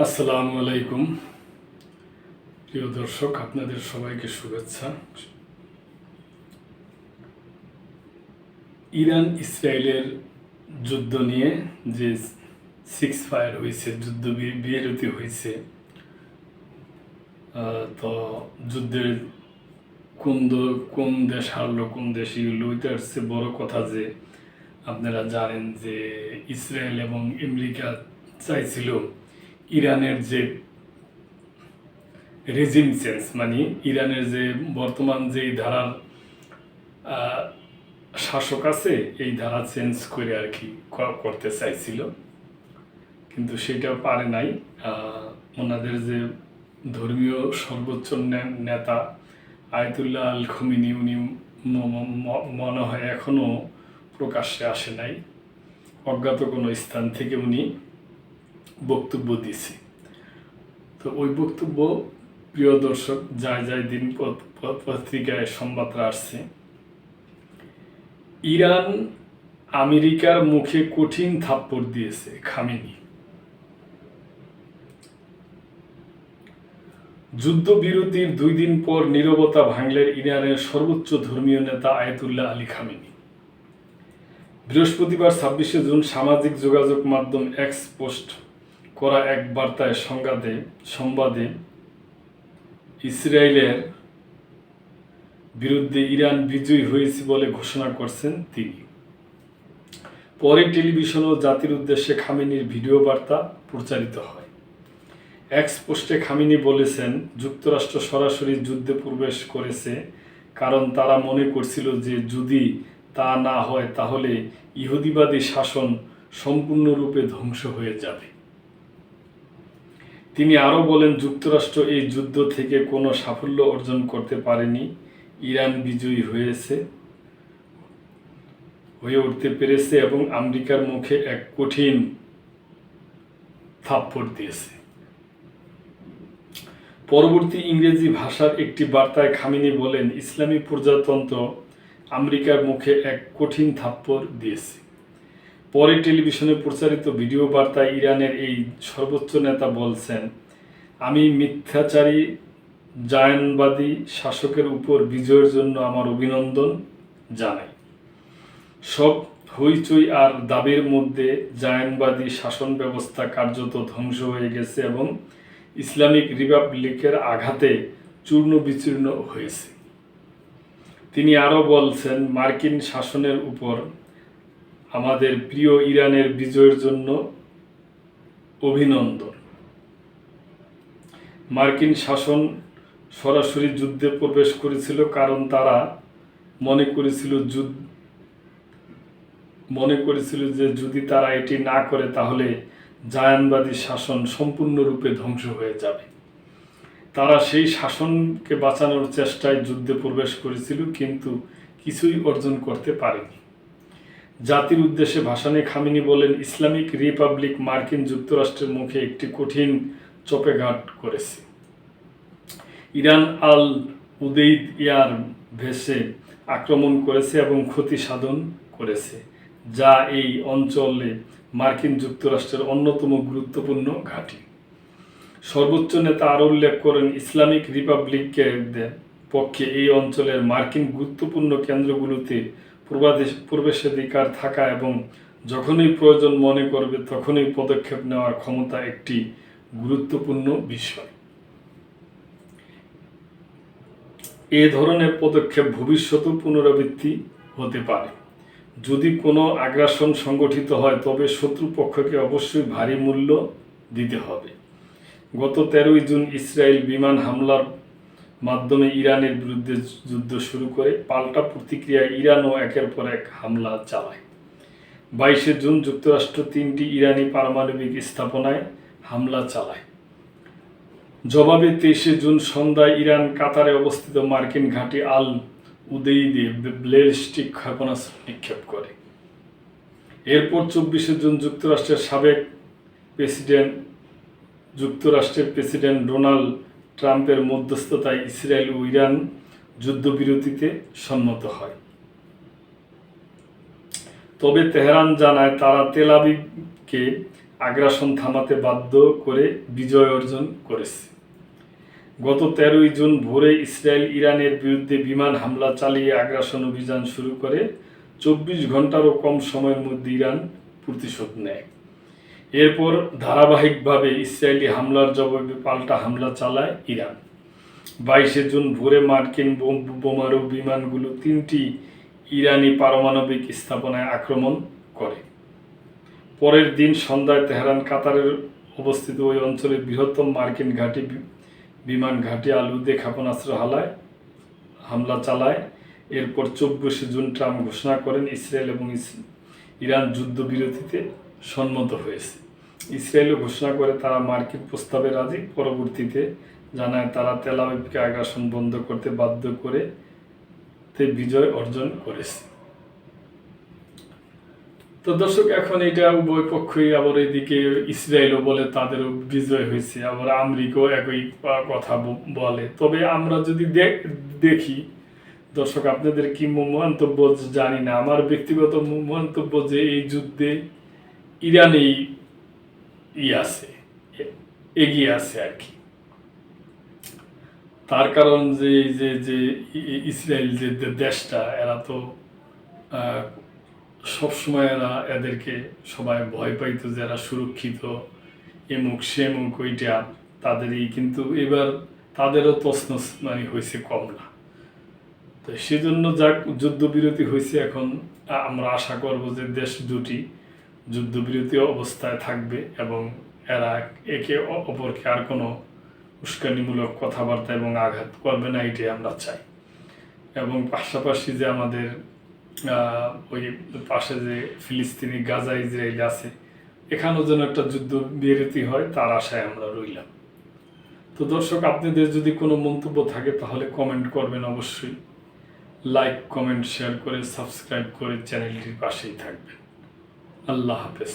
আসসালামু আলাইকুম প্রিয় দর্শক, আপনাদের সবাইকে শুভেচ্ছা। ইরান ইসরায়েলের যুদ্ধ নিয়ে যে সিক্সফায়ার হয়েছে, যুদ্ধ বিরতি হয়েছে, তো যুদ্ধের কোন দেশ হারলো, কোন দেশ ইউলো, ওইটার চেয়ে বড় কথা যে আপনারা জানেন যে ইসরায়েল এবং আমেরিকা চাইছিল ইরানের যে রেজিম চেঞ্জ, মানে ইরানের যে বর্তমান যেই ধারার শাসক আছে এই ধারা চেঞ্জ করে আর কি করতে চাইছিল, কিন্তু সেটা পারে নাই। ওনাদের যে ধর্মীয় সর্বোচ্চ নেতা আয়াতুল্লাহ আল খমিনি, উনি মনে হয় এখনও প্রকাশ্যে আসে নাই, অজ্ঞাত কোনো স্থান থেকে উনি বক্তব্য দিছে। তো ওই বক্তব্য, প্রিয় দর্শক, যায় দিন পত্রিকায় সংবাদরা আসছে, ইরান আমেরিকার মুখে কঠিন থাপ্পড় দিয়েছে খামেনি। যুদ্ধবিরতির 2 দিন পর নীরবতা ভাঙলেন ইরানের সর্বোচ্চ ধর্মীয় নেতা আয়াতুল্লাহ আলী খামেনি। বৃহস্পতিবার 26শে জুন সামাজিক যোগাযোগ মাধ্যম এক্স পোস্ট করা এক বার্তায় সংবাদে ইসরায়েলের বিরুদ্ধে ইরান বিজয়ী হয়েছে বলে ঘোষণা করছেন তিনি। পরে টেলিভিশন ও জাতির উদ্দেশ্যে খামেনির ভিডিও বার্তা প্রচারিত হয়। এক্স পোস্টে খামেনি বলেছেন, যুক্তরাষ্ট্র সরাসরি যুদ্ধে প্রবেশ করেছে কারণ তারা মনে করছিল যে যদি তা না হয় তাহলে ইহুদিবাদী শাসন সম্পূর্ণরূপে ধ্বংস হয়ে যাবে। তিনি আরও বলেন, যুক্তরাষ্ট্র এই যুদ্ধ থেকে কোনো সাফল্য অর্জন করতে পারেনি, ইরান বিজয়ী হয়ে উঠতে পেরেছে এবং আমেরিকার মুখে এক কঠিন থাপ্পড় দিয়েছে। পরবর্তী ইংরেজি ভাষার একটি বার্তায় খামেনি বলেন, ইসলামী প্রজাতন্ত্র আমেরিকার মুখে এক কঠিন থাপ্পড় দিয়েছে। পরে টেলিভিশনে প্রচারিত ভিডিও বার্তায় ইরানের এই সর্বোচ্চ নেতা বলছেন, আমি মিথ্যাচারী জায়নবাদী শাসকের উপর বিজয়ের জন্য আমার অভিনন্দন জানাই। সব হইচই আর দাবির মধ্যে জায়নবাদী শাসন ব্যবস্থা কার্যত ধ্বংস হয়ে গেছে এবং ইসলামিক রিপাবলিকের আঘাতে চূর্ণ বিচূর্ণ হয়েছে। তিনি আরও বলছেন, মার্কিন শাসনের উপর আমাদের প্রিয় ইরানের বিজয়ের জন্য অভিনন্দন। মার্কিন শাসন সরাসরি যুদ্ধে প্রবেশ করেছিল কারণ তারা মনে করেছিল যে যদি তারা এটি না করে তাহলে জায়নবাদী শাসন সম্পূর্ণরূপে ধ্বংস হয়ে যাবে। তারা সেই শাসনকে বাঁচানোর চেষ্টায় যুদ্ধে প্রবেশ করেছিল, কিন্তু কিছুই অর্জন করতে পারেনি। জাতির উদ্দেশ্যে ভাষণে খামেনি বলেন, ইসলামিক রিপাবলিক মার্কিন যুক্তরাষ্ট্রের মুখে একটি কঠিন চপেঘাট করেছে। ইরান আল উদেইদ এয়ার বেসে আক্রমণ করেছে এবং ক্ষতি সাধন করেছে, যা এই অঞ্চলে মার্কিন যুক্তরাষ্ট্রের অন্যতম গুরুত্বপূর্ণ ঘাঁটি। সর্বোচ্চ নেতা আরও উল্লেখ করেন, ইসলামিক রিপাবলিকের পক্ষে এই অঞ্চলের মার্কিন গুরুত্বপূর্ণ কেন্দ্রগুলোতে প্রবেশাধিকার থাকা এবং যখনই প্রয়োজন মনে করবে তখনই পদক্ষেপ নেওয়ার ক্ষমতা একটি গুরুত্বপূর্ণ বিষয়। এ ধরনের পদক্ষেপ ভবিষ্যতেও পুনরাবৃত্তি হতে পারে। যদি কোনো আগ্রাসন সংগঠিত হয় তবে শত্রুপক্ষকে অবশ্যই ভারী মূল্য দিতে হবে। গত 13ই জুন ইসরায়েল বিমান হামলার মাধ্যমে ইরানের বিরুদ্ধে যুদ্ধ শুরু করে। পাল্টা প্রতিক্রিয়ায় ইরানও একের পর এক হামলা চালায়। 22শে জুন যুক্তরাষ্ট্র 3টি ইরানি পারমাণবিক স্থাপনায় হামলা চালায়। জবাবে 23শে জুন সন্ধ্যায় ইরান কাতারে অবস্থিত মার্কিন ঘাঁটি আল উদেইদে ব্যালিস্টিক ক্ষেপণাস্ত্র নিক্ষেপ করে। এরপর 24শে জুন যুক্তরাষ্ট্রের প্রেসিডেন্ট ডোনাল্ড ট্রাম্পের মধ্যস্থতায় ইসরায়েল ও ইরান যুদ্ধবিরতিতে সম্মত হয়। তবে তেহরান জানায় তারা তেল আবিবকে আগ্রাসন থামাতে বাধ্য করে বিজয় অর্জন করেছে। গত 13ই জুন ভোরে ইসরায়েল ইরানের বিরুদ্ধে বিমান হামলা চালিয়ে আগ্রাসন অভিযান শুরু করে 24 ঘন্টারও কম সময়ের মধ্যে ইরান প্রতিশোধ নেয়। এরপর ধারাবাহিকভাবে ইসরায়েলি হামলার জবাবে পাল্টা হামলা চালায় ইরান। 22 জুন ভোরে মার্কিন বোমারু বিমানগুলো 3টি ইরানি পারমাণবিক স্থাপনায় আক্রমণ করে। পরের দিন সন্ধ্যায় তেহরান কাতারের অবস্থিত ওই অঞ্চলের বৃহত্তম মার্কিন ঘাঁটি বিমান ঘাঁটি আলুদে ক্ষেপণাস্ত্র হামলা চালায়। এরপর 24 জুন ট্রাম্প ঘোষণা করেন ইসরায়েল এবং ইরান যুদ্ধবিরতিতে সম্মত হয়েছে। ইসরায়েলও ঘোষণা করে তারা মার্কিন প্রস্তাবে রাজি। পরবর্তীতে জানায় তারা তেল আবিবকে আগ্রাসন বন্ধ করতে বাধ্য করে বিজয় অর্জন করেছে। তো দর্শক, এখন এটা উভয় পক্ষই, আবার এদিকে ইসরায়েলও বলে তাদেরও বিজয় হয়েছে, আবার আমেরিকাও একই কথা বলে। তবে আমরা যদি দেখি দর্শক, আপনাদের কি মন্তব্য জানি না, আমার ব্যক্তিগত মন্তব্য যে এই যুদ্ধে ইরানেই এগিয়ে আছে আর কি। তার কারণ যে ইসরায়েল যে দেশটা, এরা তো সবসময় এদেরকে সবাই ভয় পাইতো, যারা সুরক্ষিত এমুক সেমুক ওইটা তাদেরই, কিন্তু এবার তাদেরও তছনছ হয়েছে কম না। তো সেজন্য যাক যুদ্ধবিরতি হয়েছে। এখন আমরা আশা করব যে দেশ দুটি যুদ্ধবিরতি অবস্থায় থাকবে এবং এরা একে অপরকে আর কোনো উস্কানিমূলক কথাবার্তা এবং আঘাত করবে না, এটাই আমরা চাই। এবং পাশাপাশি যে আমাদের ওই পাশে যে ফিলিস্তিনি গাজা ইসরায়েল আছে, এখানেও যেন একটা যুদ্ধ বিরতি হয়, তার আশায় আমরা রইলাম। তো দর্শক, আপনাদের যদি কোনো মন্তব্য থাকে তাহলে কমেন্ট করবেন অবশ্যই। লাইক, কমেন্ট, শেয়ার করে সাবস্ক্রাইব করে চ্যানেলটির পাশেই থাকবেন। আল্লাহ হাফেজ।